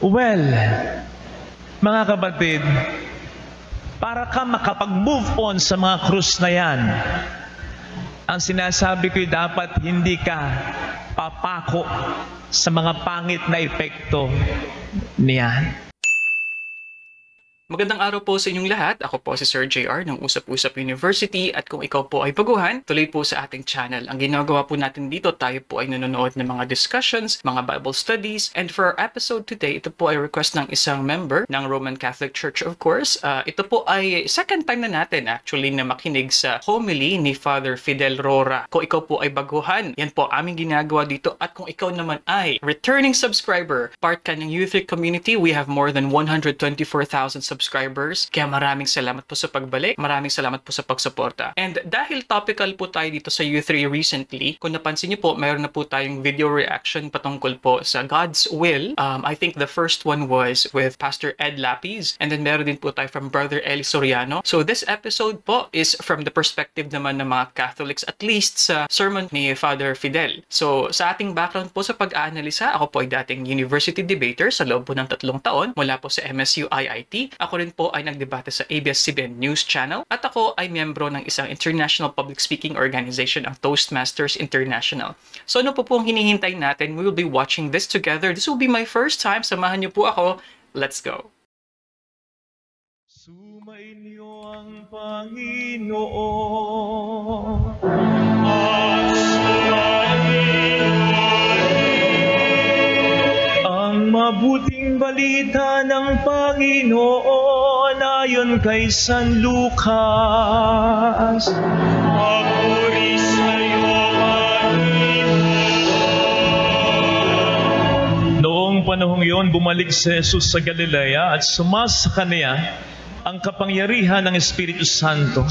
Well, mga kapatid, para ka makapag-move on sa mga krus na yan, ang sinasabi ko'y dapat hindi ka papako sa mga pangit na epekto niyan. Magandang araw po sa inyong lahat. Ako po si Sir JR ng Usap-Usap University at kung ikaw po ay baguhan, tuloy po sa ating channel. Ang ginagawa po natin dito, tayo po ay nanonood ng mga discussions, mga Bible studies, and for our episode today, ito po ay request ng isang member ng Roman Catholic Church, of course. Ito po ay second time na natin actually na makinig sa homily ni Father Fidel Rora. Kung ikaw po ay baguhan, yan po aming ginagawa dito. At kung ikaw naman ay returning subscriber, part ka ng U3 community, we have more than 124,000 subscribers. Kaya maraming salamat po sa pagbalik. Maraming salamat po sa pagsuporta. And dahil topical po tayo dito sa U3 recently, kung napansin niyo po, mayroon na po tayong video reaction patungkol po sa God's will. I think the first one was with Pastor Ed Lapis, and then meron din po tayo from Brother Eli Soriano. So this episode po is from the perspective naman ng mga Catholics, at least sa sermon ni Father Fidel. So sa ating background po sa pag-aanalisa, ako po ay dating university debater sa loob po ng 3 taon mula po sa MSU IIT. Ako rin po ay nagdebate sa ABS-CBN News Channel at ako ay miyembro ng isang international public speaking organization, ang Toastmasters International. So ano po ang hinihintay natin? We will be watching this together. This will be my first time. Samahan niyo po ako. Let's go. Sumainyo ang Panginoon at ang mabuting balita ng Panginoon ayon kay San Lucas. Papuri sa'yo, Panginoon. Noong panahong iyon, bumalik si Jesus sa Galilea at sumasa kaniya ang kapangyarihan ng Espiritu Santo.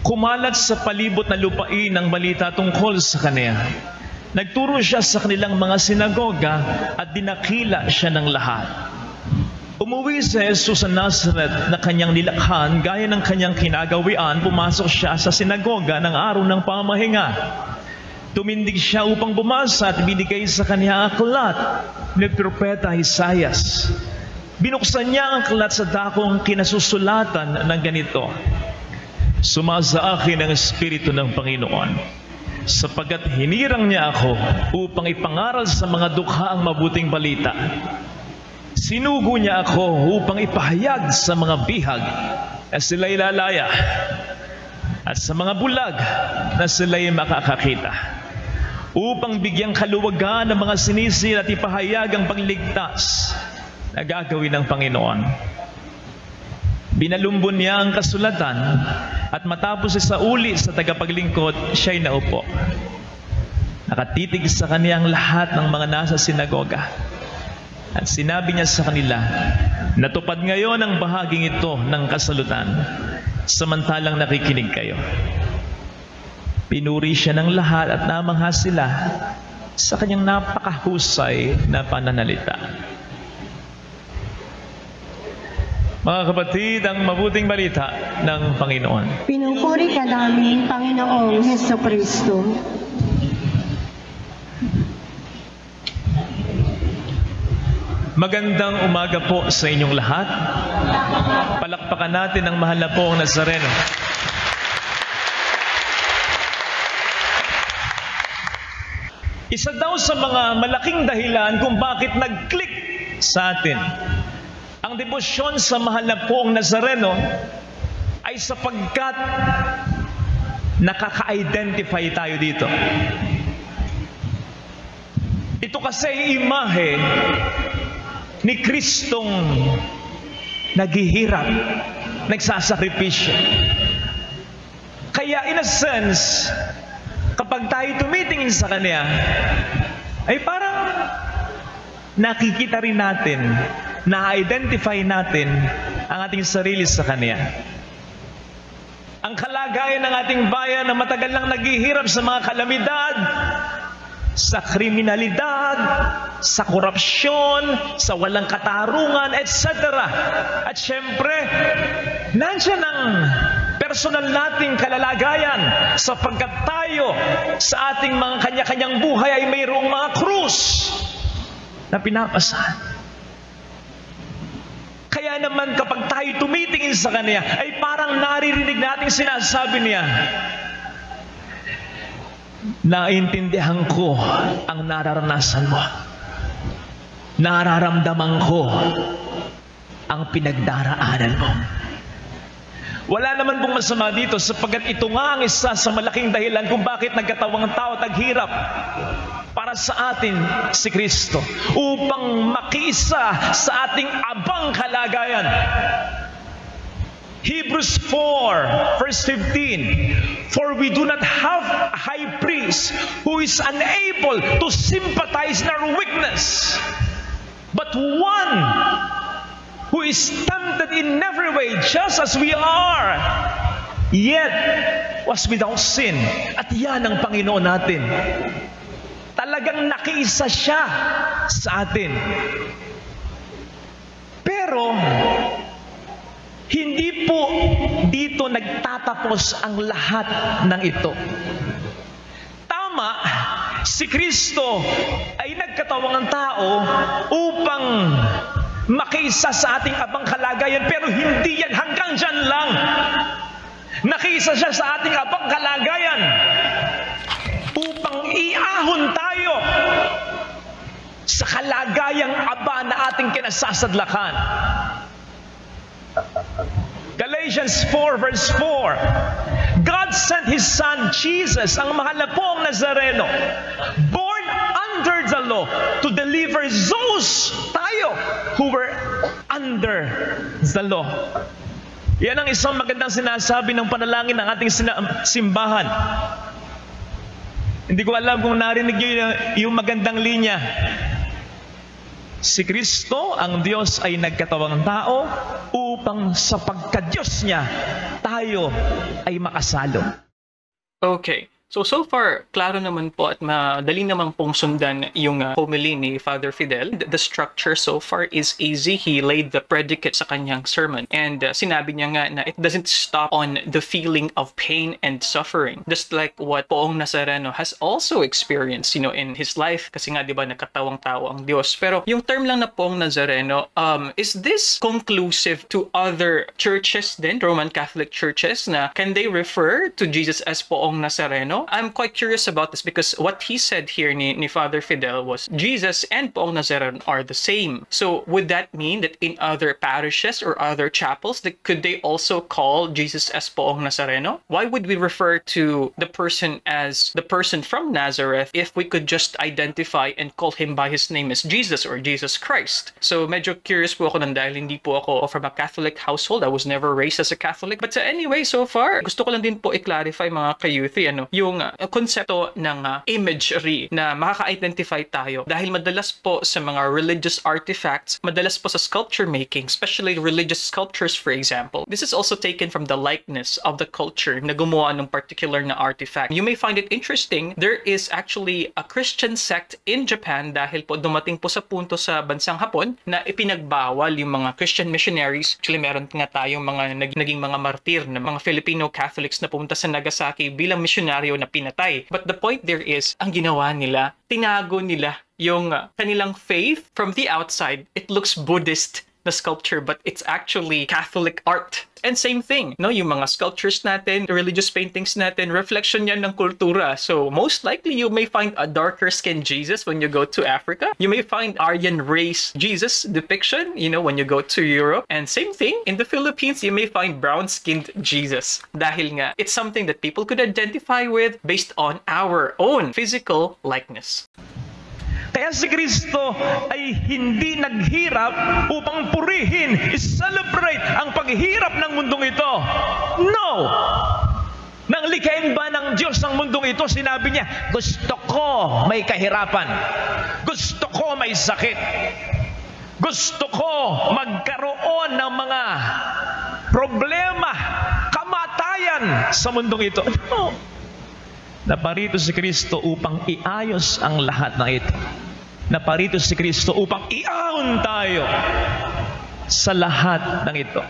Kumalat sa palibot na lupain ang balita tungkol sa kaniya. Nagturo siya sa kanilang mga sinagoga at dinakila siya ng lahat. Umuwi si Jesus sa Nazareth na kanyang nilakhan gaya ng kanyang kinagawian. Pumasok siya sa sinagoga ng araw ng pamahinga. Tumindig siya upang bumasa at binigay sa kanya ang aklat ni Propeta Isaias. Binuksan niya ang aklat sa dakong kinasusulatan ng ganito: Sumasa akin ang Espiritu ng Panginoon, sapagkat hinirang niya ako upang ipangaral sa mga dukha ang mabuting balita. Sinugo niya ako upang ipahayag sa mga bihag na sila'y lalaya at sa mga bulag na sila'y makakakita, upang bigyang kaluwagan ng mga sinisil at ipahayag ang pagligtas na gagawin ng Panginoon. Binalumbon niya ang kasulatan at matapos isauli sa tagapaglingkod, siya'y naupo. Nakatitig sa kanya ang lahat ng mga nasa sinagoga. At sinabi niya sa kanila, natupad ngayon ang bahaging ito ng kasulatan, samantalang nakikinig kayo. Pinuri siya ng lahat at namangha sila sa kanyang napakahusay na pananalita. Mga kapatid, ang mabuting balita ng Panginoon. Pinupuri ka namin, Panginoong Hesukristo. Magandang umaga po sa inyong lahat. Palakpakan natin ang mahal na pong Nazareno. Isa daw sa mga malaking dahilan kung bakit nag-click sa atin ang debosyon sa mahal na poong Nazareno ay sapagkat nakaka-identify tayo dito. Ito kasi ay imahe ni Kristong naghihirap, nagsasakripisyo. Kaya in a sense, kapag tayo tumitingin sa Kanya, ay parang nakikita rin natin, na-identify natin ang ating sarili sa Kanya. Ang kalagayan ng ating bayan na matagal lang naghihirap sa mga kalamidad, sa kriminalidad, sa korupsyon, sa walang katarungan, etc. At syempre, nandiyan ang personal nating kalalagayan sapagkat tayo sa ating mga kanya-kanyang buhay ay mayroong mga krus na pinapasahan. Kaya naman kapag tayo tumitingin sa Kanya, ay parang naririnig natin sinasabi niya, naintindihan ko ang nararanasan mo. Nararamdaman ko ang pinagdaraanan mo. Wala naman pong masama dito sapagkat ito nga ang isa sa malaking dahilan kung bakit nagkatawang tao taghirap para sa atin si Kristo, upang makiisa sa ating abang kalagayan. Hebrews 4 verse 15, for we do not have a high priest who is unable to sympathize in our weakness, but one who is tempted in every way just as we are, yet was without sin. At yan ang Panginoon natin. Talagang nakiisa siya sa atin. Pero hindi po dito nagtatapos ang lahat ng ito. Tama, si Kristo ay nagkatawang ng tao upang makiisa sa ating abang kalagayan, pero hindi yan hanggang dyan lang. Nakiisa siya sa ating abang kalagayan upang iahon tayo sa kalagayang aba na ating kinasasadlakan. Galatians 4 verse 4, God sent His Son Jesus, ang mahal na pong Nazareno, born under the law, to deliver those tayo who were under the law. Yan ang isang magandang sinasabi ng panalangin ng ating simbahan. Hindi ko alam kung narinig niyo yung magandang linya. Si Kristo, ang Diyos, ay nagkatawang tao upang sa pagka-Diyos niya, tayo ay makasalo. Okay. So far, klaro naman po at madali naman pong sundan yung homily ni Father Fidel. The structure so far is easy. He laid the predicate sa kanyang sermon. And sinabi niya nga na it doesn't stop on the feeling of pain and suffering. Just like what Poong Nazareno has also experienced, in his life. Kasi nga, di ba, nakatawang tao ang Diyos. Pero yung term lang na Poong Nazareno, is this conclusive to other churches then, Roman Catholic churches, na can they refer to Jesus as Poong Nazareno? I'm quite curious about this because what he said here ni Father Fidel was Jesus and Poong Nazareno are the same. So would that mean that in other parishes or other chapels, could they also call Jesus as Poong Nazareno? Why would we refer to the person as the person from Nazareth if we could just identify and call him by his name as Jesus or Jesus Christ? So medyo curious po ako nang dahil hindi po ako from a Catholic household. I was never raised as a Catholic. But anyway, so far, gusto ko lang din po i-clarify mga kayuthi, yung konsepto ng imagery na makaka-identify tayo dahil madalas po sa mga religious artifacts, madalas po sa sculpture making, especially religious sculptures for example, this is also taken from the likeness of the culture na gumawa ng particular na artifact. You may find it interesting, there is actually a Christian sect in Japan dahil po dumating po sa punto sa bansang Hapon na ipinagbawal yung mga Christian missionaries. Actually, meron nga tayong mga naging mga martir na mga Filipino Catholics na pumunta sa Nagasaki bilang misyonaryo na pinatay. But the point there is, ang ginawa nila, tinago nila yung kanilang faith from the outside. It looks Buddhist na sculpture, but it's actually Catholic art. And same thing, yung mga sculptures natin, religious paintings natin, reflection yan ng kultura. So most likely, you may find a darker skinned Jesus when you go to Africa. You may find Aryan race Jesus depiction, when you go to Europe. And same thing, in the Philippines, you may find brown-skinned Jesus. Dahil nga, it's something that people could identify with based on our own physical likeness. Kaya si Kristo ay hindi naghirap upang purihin, i-celebrate ang paghihirap ng mundong ito. No! Nang likhain ba ng Diyos ang mundong ito, sinabi niya, gusto ko may kahirapan. Gusto ko may sakit. Gusto ko magkaroon ng mga problema, kamatayan sa mundong ito. No! Naparito si Kristo upang iayos ang lahat ng ito. Naparito si Kristo upang iahon tayo sa lahat ng ito.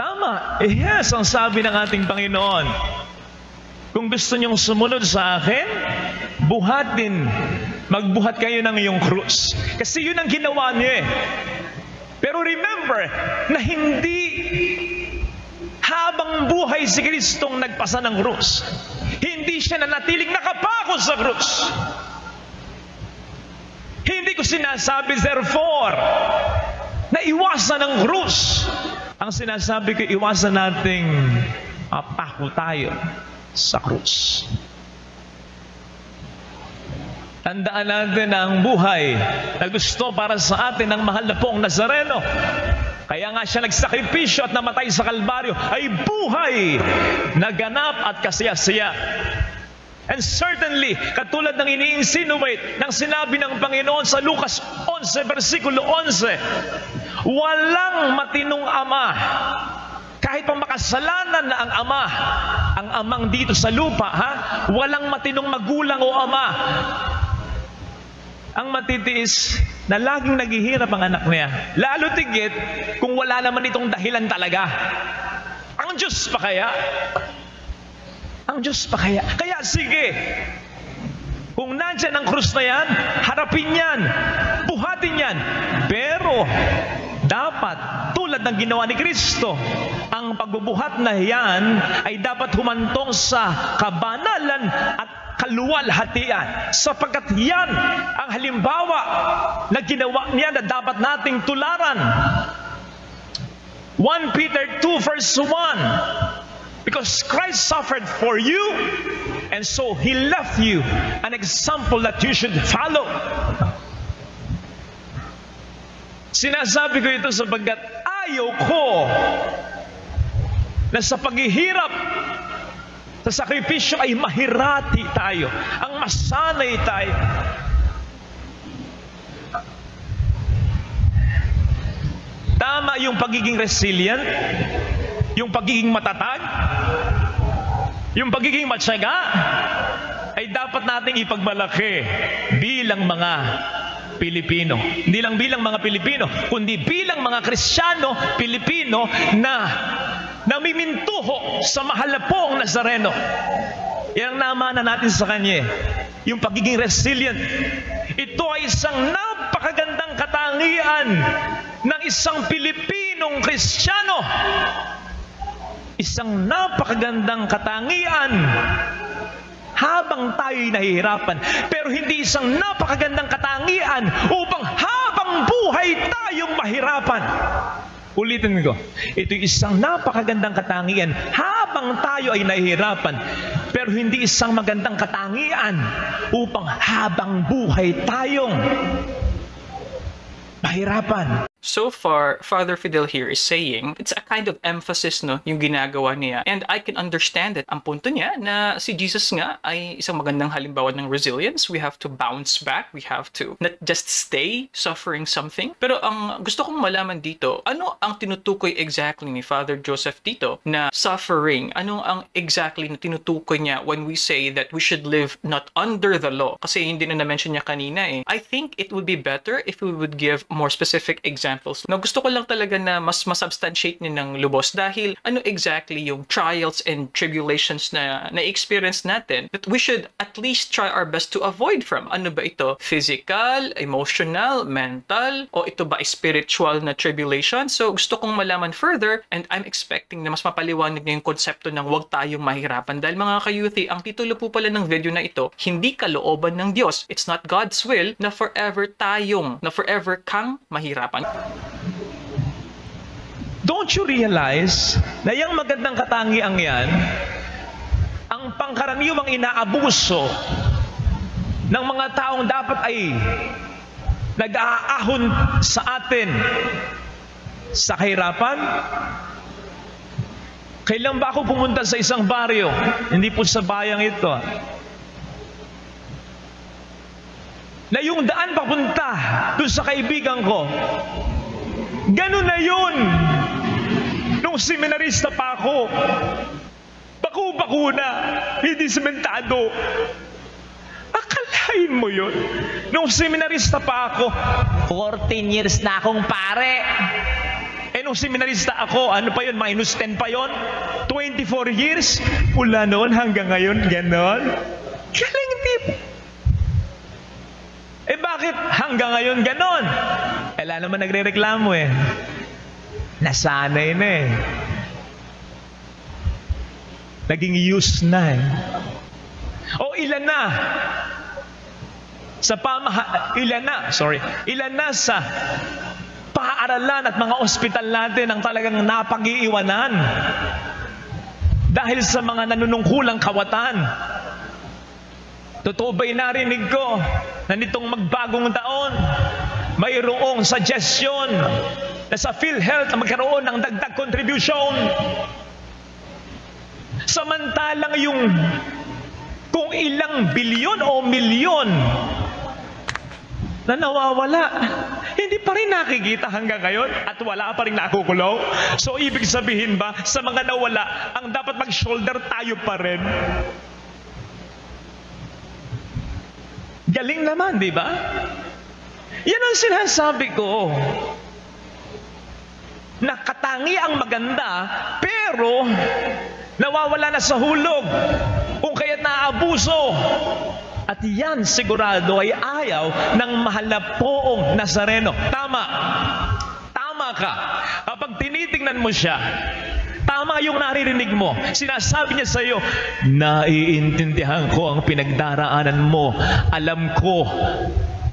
Tama. Yes, ang sabi ng ating Panginoon. Kung gusto niyong sumunod sa akin, magbuhat kayo ng iyong krus. Kasi yun ang ginawa niya . Pero remember na hindi habang buhay si Kristong nagpasa ng krus. Hindi siya nanatiling nakapako sa krus. Hindi ko sinasabi, therefore, na iwasan ang krus. Ang sinasabi ko, iwasan nating mapako tayo sa krus. Tandaan natin na ang buhay na gusto para sa atin ng mahal na pong Nazareno. Kaya nga siya nagsakripisyo at namatay sa Kalbaryo ay buhay na ganap at kasaya-saya. And certainly, katulad ng ini-insinuate ng sinabi ng Panginoon sa Lucas 11, versikulo 11, walang matinong ama, kahit pa makasalanan na ang ama, ang amang dito sa lupa, walang matinong magulang o ama ang matitiis na laging naghihirap ang anak niya. Lalo tigit kung wala naman itong dahilan talaga. Ang Diyos pa kaya? Ang Diyos pa kaya? Kaya sige, kung nandyan ang krus na yan, harapin yan, buhatin yan. Pero dapat, tulad ng ginawa ni Kristo, ang pagbubuhat na yan ay dapat humantong sa kabanalan at kaluwalhatian, sapagkat yan ang halimbawa na ginawa niya na dapat nating tularan. 1 Peter 2 verse 1, because Christ suffered for you, and so He left you an example that you should follow. Sinasabi ko ito sapagkat ayaw ko na sa paghihirap, sa sakripisyo ay mahirati tayo, ang masanay tayo. Tama yung pagiging resilient, yung pagiging matatag, yung pagiging matyaga, ay dapat nating ipagmalaki bilang mga Pilipino. Hindi lang bilang mga Pilipino, kundi bilang mga Kristiyano Pilipino na namimintuho sa mahal na pong Nazareno. Yan ang namana natin sa Kanya. Yung pagiging resilient. Ito ay isang napakagandang katangian ng isang Pilipinong Kristiyano. Isang napakagandang katangian habang tayo'y nahihirapan. Pero hindi isang napakagandang katangian upang habang buhay tayong mahirapan. Ulitin ko, ito isang napakagandang katangian habang tayo ay nahihirapan, pero hindi isang magandang katangian upang habang buhay tayong mahirapan. So far, Father Fidel here is saying, it's a kind of emphasis, no, yung ginagawa niya. And I can understand it. Ang punto niya na si Jesus nga ay isang magandang halimbawa ng resilience. We have to bounce back. We have to not just stay suffering something. Pero ang gusto kong malaman dito, ano ang tinutukoy exactly ni Father Joseph dito na suffering? Ano ang exactly na tinutukoy niya when we say that we should live not under the law? Kasi hindi na na-mention niya kanina eh. I think it would be better if we would give more specific examples. No, gusto ko lang talaga na mas masubstantiate niya ng lubos dahil ano exactly yung trials and tribulations na na-experience natin that we should at least try our best to avoid from. Ano ba ito? Physical, emotional, mental, o ito ba spiritual na tribulation? So gusto kong malaman further and I'm expecting na mas mapaliwanag niya yung konsepto ng huwag tayong mahirapan dahil mga kayuthi, ang titulo po pala ng video na ito, hindi kalooban ng Diyos. It's not God's will na forever kang mahirapan. Don't you realize na yung magandang katangiang yan, ang pangkaraniwang inaabuso ng mga taong dapat ay nag-aahon sa atin sa kahirapan? Kailan ba ako pumunta sa isang baryo? Hindi po sa bayang ito. Na yung daan papunta doon sa kaibigan ko, ganun na yun. Nung seminarista pa ako, baku-baku na, hindi sementado. Akalain mo yun? Nung seminarista pa ako, 14 years na akong pare. Nung seminarista ako, ano pa yun? Minus 10 pa yun? 24 years? Mula noon hanggang ngayon, ganon? Galing tip. Bakit hanggang ngayon ganon? Wala naman nagre-reklamo eh. Nasanay na eh. Naging use na eh. O ilan na sa ilan na sa paaralan at mga ospital natin ang talagang napag-iiwanan dahil sa mga nanunungkulang kawatan. Totoo ba'y narinig ko na nitong magbagong taon, mayroong suggestion na sa PhilHealth magkaroon ng dagdag contribution? Samantalang yung kung ilang bilyon o milyon na nawawala, hindi pa rin nakikita hanggang ngayon at wala pa rin nakukulong. So ibig sabihin ba, sa mga nawala, ang dapat mag-shoulder tayo pa rin? Galing naman, di ba? Yan ang sinasabi ko. Nakatangi ang maganda, pero nawawala na sa hulog. Kung kaya't naaabuso. At yan sigurado ay ayaw ng mahal na poong Nazareno. Tama. Tama ka. Kapag tinitingnan mo siya, tama yung naririnig mo. Sinasabi niya sa iyo, naiintindihan ko ang pinagdaraanan mo. Alam ko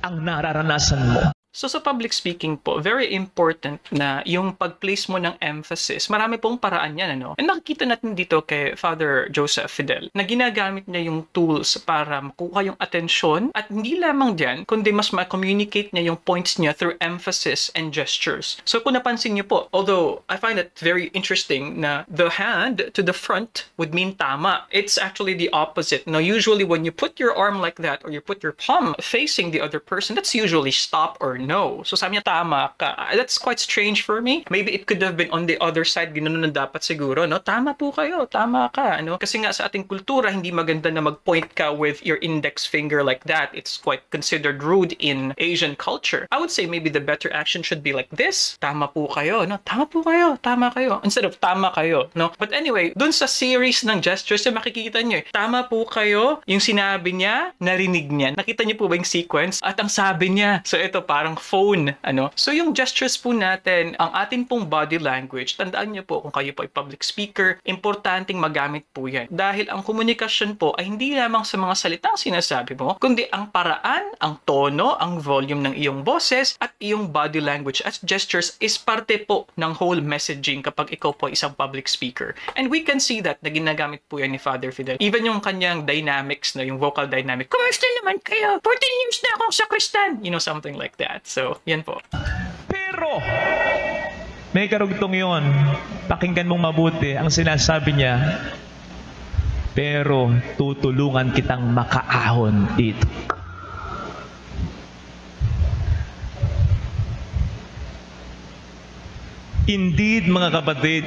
ang nararanasan mo. So sa public speaking po, very important na yung pag-place mo ng emphasis. Marami pong paraan yan, ano? And nakikita natin dito kay Father Joseph Fidel na ginagamit niya yung tools para makuha yung atensyon at hindi lamang dyan, kundi mas ma-communicate niya yung points niya through emphasis and gestures. So kung napansin niyo po, although I find it very interesting na the hand to the front would mean tama, it's actually the opposite. Now usually when you put your arm like that or you put your palm facing the other person, that's usually stop or no. So sabi niya, tama ka. That's quite strange for me. Maybe it could have been on the other side, ganoon na dapat siguro, no? Tama po kayo, tama ka, ano? Kasi nga sa ating kultura, hindi maganda na mag-point ka with your index finger like that. It's quite considered rude in Asian culture. I would say maybe the better action should be like this. Tama po kayo, no? Tama po kayo, tama kayo. Instead of tama kayo, no? But anyway, dun sa series ng gestures, yung makikita nyo, tama po kayo, yung sinabi niya, narinig niya. Nakita niyo po ba yung sequence? At ang sabi niya, so ito parang phone, ano? So yung gestures po natin, ang ating pong body language, tandaan niyo po kung kayo po ay public speaker, importanteng magamit po yan. Dahil ang komunikasyon po ay hindi lamang sa mga salitang sinasabi mo, kundi ang paraan, ang tono, ang volume ng iyong boses, at iyong body language at gestures is parte po ng whole messaging kapag ikaw po ay isang public speaker. And we can see that na ginagamit po yan ni Father Fidel. Even yung kanyang dynamics, no, yung vocal dynamic, kumusta naman kayo? 14 years na akong sakristan! You know, something like that. So, yan po. Pero, may karugtong yun. Pakinggan mong mabuti ang sinasabi niya. Pero, tutulungan kitang makaahon dito. Indeed, mga kapatid,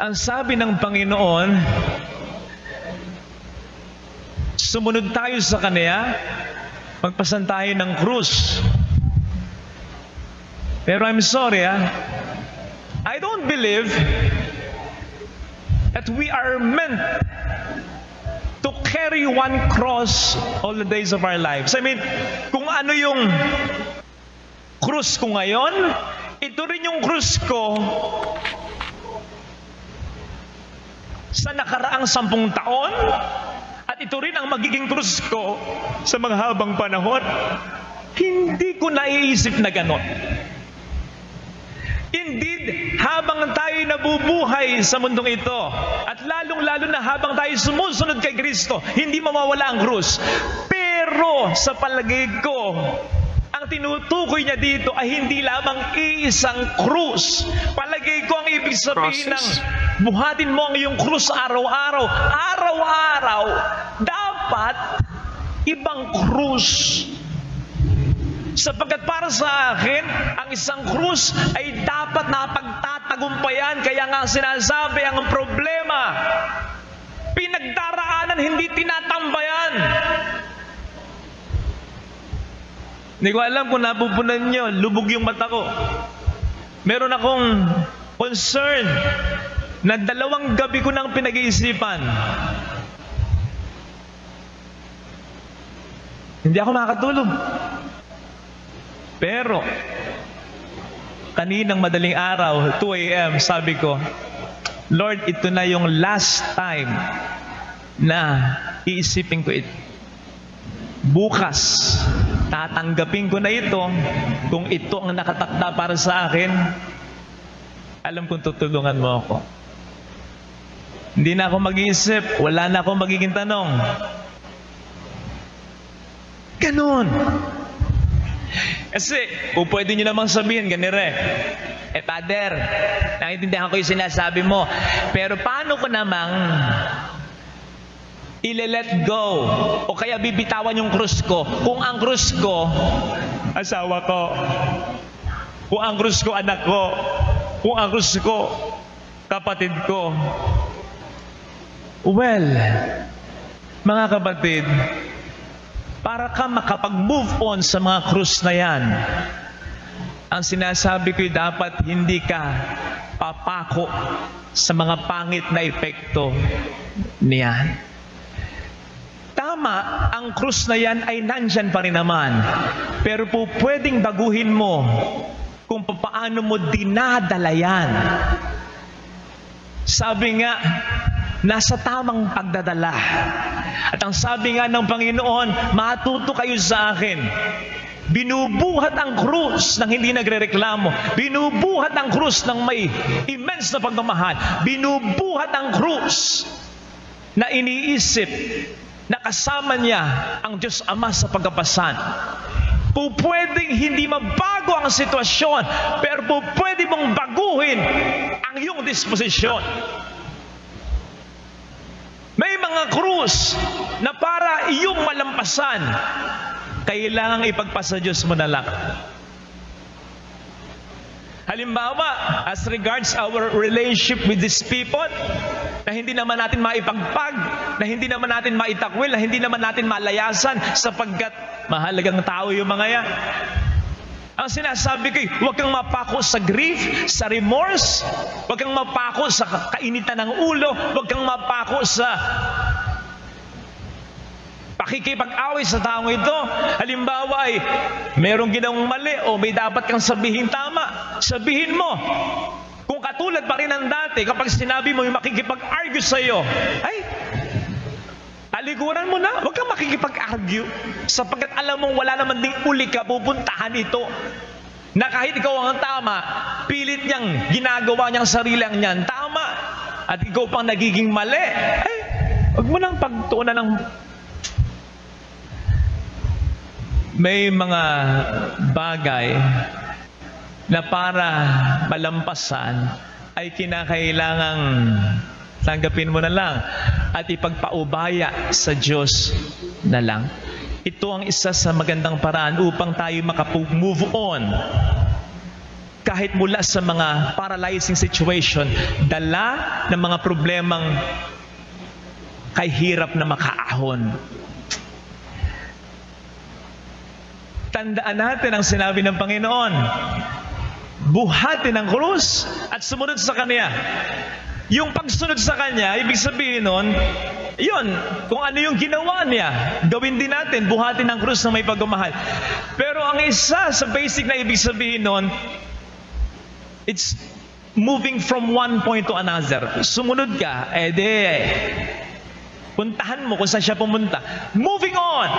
ang sabi ng Panginoon, sumunod tayo sa Kanya, magpasan tayo ng krus. Pero I'm sorry, I don't believe that we are meant to carry one cross all the days of our lives. I mean, kung ano yung krus ko ngayon, ito rin yung krus ko sa nakaraang 10 taon, at ito rin ang magiging krus ko sa mga habang panahon. Hindi ko naiisip na ganon. Indeed, habang tayo nabubuhay sa mundong ito, at lalong-lalo na habang tayo sumusunod kay Kristo, hindi mawawala ang krus. Pero sa palagay ko, ang tinutukoy niya dito ay hindi lamang iisang krus. Palagay ko ang ibig sabihin ng buhatin mo ang iyong krus araw-araw. Araw-araw, dapat ibang krus. Sapagkat para sa akin, ang isang krus ay dapat na pagtatagumpayan. Kaya nga sinasabi, ang problema, pinagdaraanan, hindi tinatambayan. Hindi ko alam kung napupunan nyo, lubog yung mata ko. Meron akong concern na 2 gabi ko nang pinag-iisipan. Hindi ako makakatulog. Pero, kaninang madaling araw, 2 a.m., sabi ko, Lord, ito na yung last time na iisipin ko ito. Bukas, tatanggapin ko na ito. Kung ito ang nakatakda para sa akin, alam kong tutulungan mo ako. Hindi na ako mag-iisip, wala na akong magiging tanong. Ganon. Kasi, kung pwede nyo namang sabihin, ganire, Father, naiintindihan ko yung sinasabi mo, pero paano ko namang ile-let go o kaya bibitawan yung krus ko kung ang krus ko, asawa ko, kung ang krus ko, anak ko, kung ang krus ko, kapatid ko. Well, mga kapatid, para ka makapag-move on sa mga krus na yan, ang sinasabi ko'y dapat hindi ka papako sa mga pangit na epekto niyan. Tama, ang krus na yan ay nandyan pa rin naman. Pero po pwedeng baguhin mo kung paano mo dinadala yan. Sabi nga, nasa tamang pagdadala. At ang sabi nga ng Panginoon, matuto kayo sa akin. Binubuhat ang krus ng hindi nagrereklamo. Binubuhat ang krus ng may immense na pagmamahal. Binubuhat ang krus na iniisip na kasama niya ang Diyos Ama sa pagkapasan. Pwedeng hindi mabago ang sitwasyon, pero pwede mong baguhin ang iyong disposisyon. May mga krus na para iyong malampasan, kailangang ipagpasa Diyos mo na lang. Halimbawa, as regards our relationship with these people, na hindi naman natin maipagpag, na hindi naman natin maitakwil, na hindi naman natin malayasan sapagkat mahalagang tao yung mga yan. Ang sinasabi ko, huwag kang mapako sa grief, sa remorse, huwag kang mapako sa kainitan ng ulo, huwag kang mapako sa pakikipag-away sa taong ito. Halimbawa ay merong ginawang mali o may dapat kang sabihin tama. Sabihin mo. Kung katulad pa rin ng dati, kapag sinabi mo yung makikipag-argue sa iyo, ay, talikuran mo na. Huwag kang makikipag-argue sapagkat alam mong wala naman ding uli ka pupuntahan ito. Na kahit ikaw ang tama, pilit niyang ginagawa niyang sarili ang niyan tama. At ikaw pang nagiging mali. Ay, huwag mo nang pagtuunan ng... May mga bagay na para malampasan ay kinakailangang tanggapin mo na lang at ipagpaubaya sa Diyos na lang. Ito ang isa sa magandang paraan upang tayo makapag-move on kahit mula sa mga paralyzing situation, dala ng mga problemang kay hirap na makaahon. Tandaan natin ang sinabi ng Panginoon. Buhatin ang krus at sumunod sa Kanya. Yung pagsunod sa Kanya, ibig sabihin nun, yun, kung ano yung ginawa niya, gawin din natin, buhatin ang krus na may pagmamahal. Pero ang isa sa basic na ibig sabihin nun, it's moving from one point to another. Sumunod ka, puntahan mo kung saan siya pumunta. Moving on!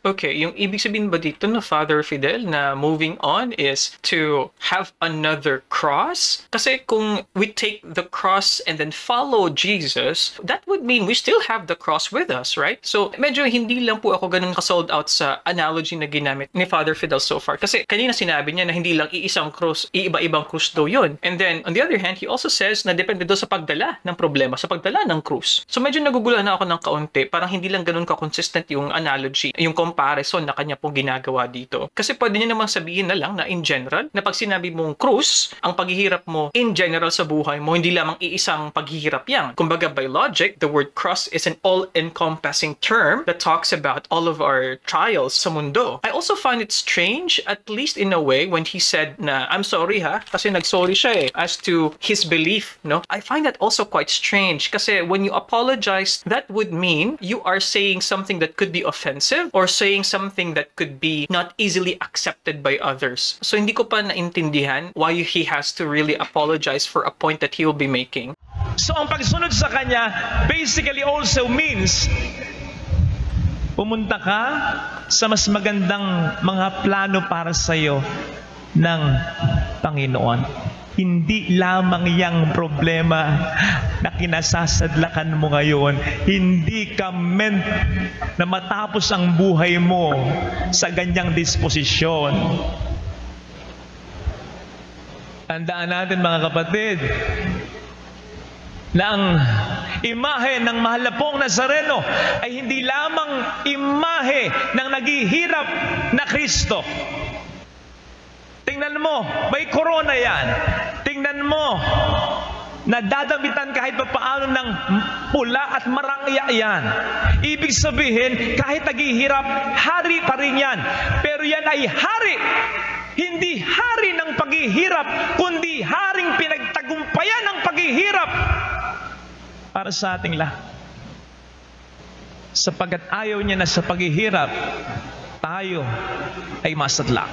Okay, yung ibig sabihin ba dito na Father Fidel na moving on is to have another cross? Kasi kung we take the cross and then follow Jesus, that would mean we still have the cross with us, right? So medyo hindi lang po ako ganun ka-sold out sa analogy na ginamit ni Father Fidel so far. Kasi kanina sinabi niya na hindi lang iisang cross, iiba-ibang cross daw yun. And then on the other hand, he also says na depende daw sa pagdala ng problema, sa pagdala ng cross. So medyo naguguluhan na ako ng kaunti, parang hindi lang ganun ka-consistent yung analogy, yung comparison na kanya pong ginagawa dito. Kasi pwede niya namang sabihin na lang na in general, na pag sinabi mong krus, ang paghihirap mo in general sa buhay mo, hindi lamang iisang paghihirap yan. Kumbaga by logic, the word cross is an all-encompassing term that talks about all of our trials sa mundo. I also find it strange, at least in a way, when he said na, I'm sorry ha, kasi nag-sorry siya as to his belief, no? I find that also quite strange kasi when you apologize, that would mean you are saying something that could be offensive or saying something that could be not easily accepted by others. So hindi ko pa naintindihan why he has to really apologize for a point that he will be making. So ang pagsunod sa kanya basically also means pumunta ka sa mas magandang mga plano para sa iyo ng Panginoon. Hindi lamang yang problema na kinasasadlakan mo ngayon. Hindi ka meant na matapos ang buhay mo sa ganyang disposisyon. Tandaan natin mga kapatid, na ang imahe ng mahal na pong Nazareno ay hindi lamang imahe ng naghihirap na Kristo. Tingnan mo, may corona yan. Tingnan mo, nadadamitan kahit papaano ng pula at marangya yan. Ibig sabihin, kahit naghihirap, hari pa rin yan. Pero yan ay hari. Hindi hari ng paghihirap, kundi haring pinagtagumpayan ng paghihirap para sa ating lahat. Sapagkat ayaw niya na sa paghihirap, tayo ay masadlak.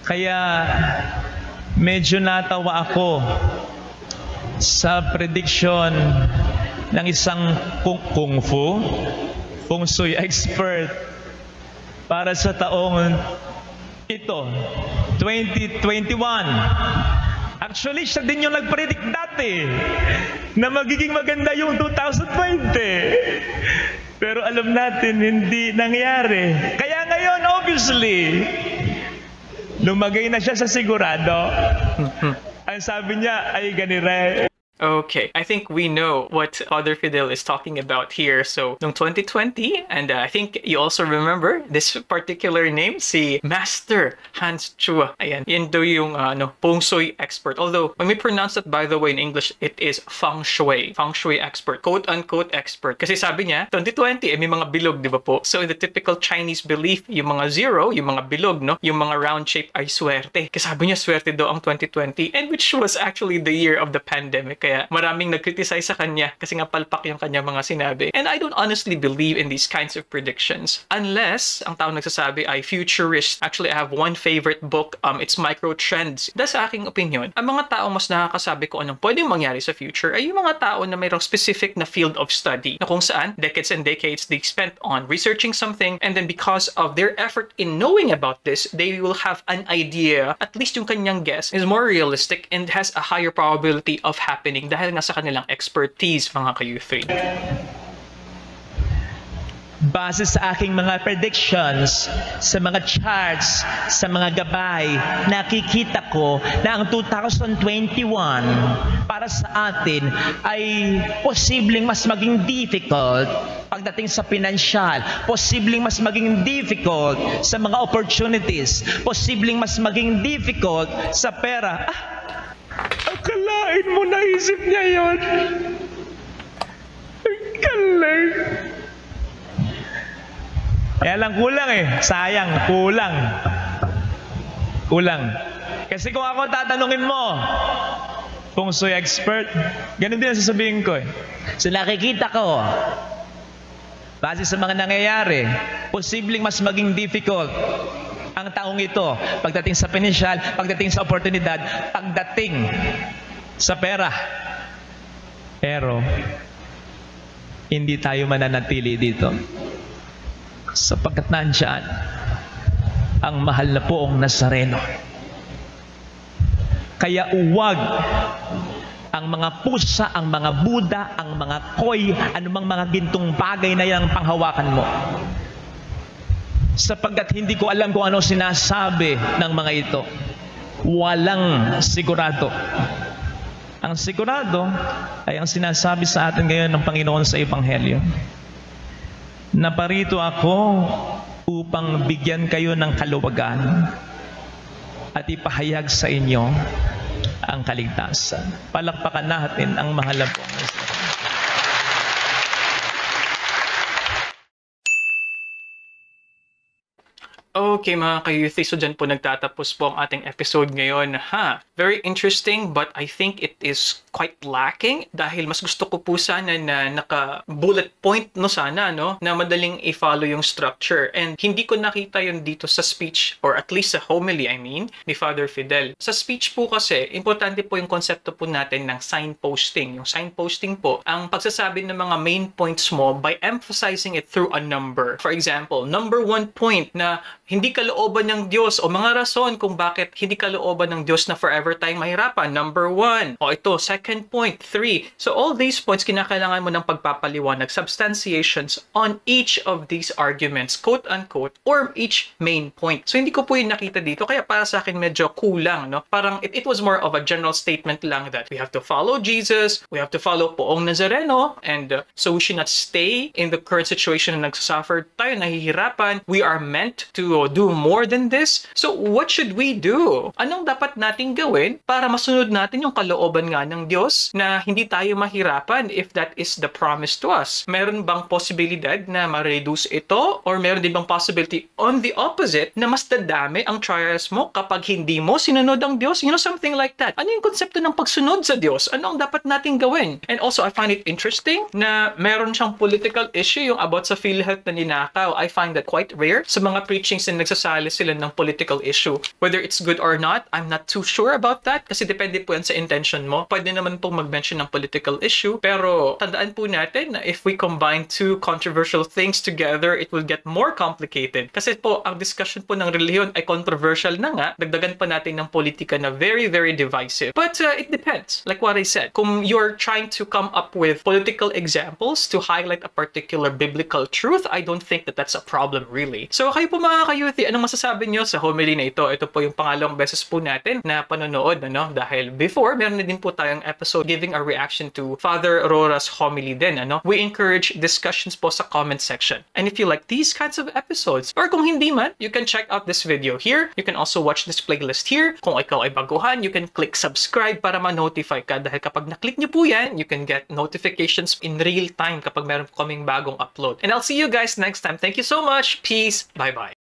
Kaya medyo natawa ako sa prediction ng isang kung sui expert para sa taong ito, 2021. Actually, siya din yung nag-predict dati na magiging maganda yung 2020. Pero alam natin, hindi nangyari. Kaya ngayon, obviously, lumagay na siya sa sigurado. Ang sabi niya ay ganire. Okay, I think we know what Father Fidel is talking about here. So, noong 2020, and I think you also remember this particular name, si Master Hans Chua. Ayan, yan daw yung feng shui expert. Although, when we pronounce it, by the way, in English, it is feng shui expert, quote-unquote expert. Kasi sabi niya, 2020, may mga bilog, di ba po? So, in the typical Chinese belief, yung mga zero, yung mga bilog, no? Yung mga round shape ay swerte. Kasi sabi niya, swerte daw ang 2020, and which was actually the year of the pandemic. Kaya maraming nag-criticize sa kanya kasi nga palpak yung kanya mga sinabi. And I don't honestly believe in these kinds of predictions unless ang tao nagsasabi ay futurist. Actually, I have one favorite book. It's Microtrends. Dahil sa aking opinion, ang mga tao mas nakakasabi ko anong pwedeng mangyari sa future ay yung mga tao na mayroong specific na field of study na kung saan decades and decades they spent on researching something, and then because of their effort in knowing about this, they will have an idea, at least yung kanyang guess is more realistic and has a higher probability of happening dahil nga sa kanilang expertise, mga ka-U3. Base sa aking mga predictions, sa mga charts, sa mga gabay, nakikita ko na ang 2021 para sa atin ay posibleng mas maging difficult pagdating sa pinansyal, posibleng mas maging difficult sa mga opportunities, posibleng mas maging difficult sa pera. Akalain mo, naisip niya yun. Ang galing. Kaya lang kulang sayang, kulang. Kasi kung ako tatanungin mo, feng shui expert, ganun din ang sasabihin ko So nakikita ko, base sa mga nangyayari, posibleng mas maging difficult ang taong ito pagdating sa pinansyal, pagdating sa oportunidad, pagdating sa pera. Pero hindi tayo mananatili dito sapagkat nandiyan ang mahal na poong Nazareno. Kaya uwag ang mga pusa, ang mga Buddha, ang mga koy, anumang mga gintong bagay na yan ang panghawakan mo. Sapagkat hindi ko alam kung ano sinasabi ng mga ito. Walang sigurado. Ang sigurado ay ang sinasabi sa atin ngayon ng Panginoon sa Ebanghelyo. Naparito ako upang bigyan kayo ng kaluwagan at ipahayag sa inyo ang kaligtasan. Palakpakan natin ang mahal na pong Nazareno. Okay mga ka-youthie, so dyan po nagtatapos po ang ating episode ngayon. Very interesting, but I think it is quite lacking dahil mas gusto ko po sana na naka-bullet point sana na madaling i-follow yung structure. And hindi ko nakita yun dito sa speech, or at least sa homily, ni Father Fidel. Sa speech po kasi, importante po yung konsepto po natin ng signposting. Yung signposting po, ang pagsasabi ng mga main points mo by emphasizing it through a number. For example, number 1 point na hindi kalooban ng Diyos o mga rason kung bakit hindi kalooban ng Diyos na forever tayong mahirapan. Number 1. O ito, second point, 3. So all these points, kinakailangan mo ng pagpapaliwanag, substantiations on each of these arguments, quote-unquote, or each main point. So hindi ko po yung nakita dito, kaya para sa akin medyo kulang, no? Parang it was more of a general statement lang that we have to follow Jesus, we have to follow Poong Nazareno, and so we should not stay in the current situation na nagsasuffer tayo, nahihirapan. We are meant to do more than this. So what should we do? Anong dapat nating gawin para masunod natin yung kalooban nga ng Diyos na hindi tayo mahirapan if that is the promise to us? Meron bang posibilidad na ma-reduce ito? Or meron din bang possibility on the opposite na mas dadami ang trials mo kapag hindi mo sinunod ang Diyos? Something like that. Ano yung konsepto ng pagsunod sa Diyos? Ano ang dapat nating gawin? And also, I find it interesting na meron siyang political issue yung about sa PhilHealth na ninakaw. I find that quite rare sa mga preachings na nagsasali sila ng political issue. Whether it's good or not, I'm not too sure about that kasi depende po yan sa intention mo. Pwede naman pong mag-mention ng political issue, pero tandaan po natin na if we combine two controversial things together, it will get more complicated. Kasi po, ang discussion po ng relihiyon ay controversial na nga, dagdagan pa natin ng politika na very, very divisive. But it depends. Like what I said, kung you're trying to come up with political examples to highlight a particular biblical truth, I don't think that that's a problem really. So kayo po mga ka-youthie, anong masasabi nyo sa homily na ito? Ito po yung pangalawang beses po natin na panonood, dahil before, meron na din po tayong episode giving a reaction to Father Rora's homily din, We encourage discussions po sa comment section. And if you like these kinds of episodes, or kung hindi man, you can check out this video here. You can also watch this playlist here. Kung ikaw ay baguhan, you can click subscribe para ma-notify ka dahil kapag na-click nyo po yan, you can get notifications in real time kapag meron po kaming bagong upload. And I'll see you guys next time. Thank you so much. Peace. Bye-bye.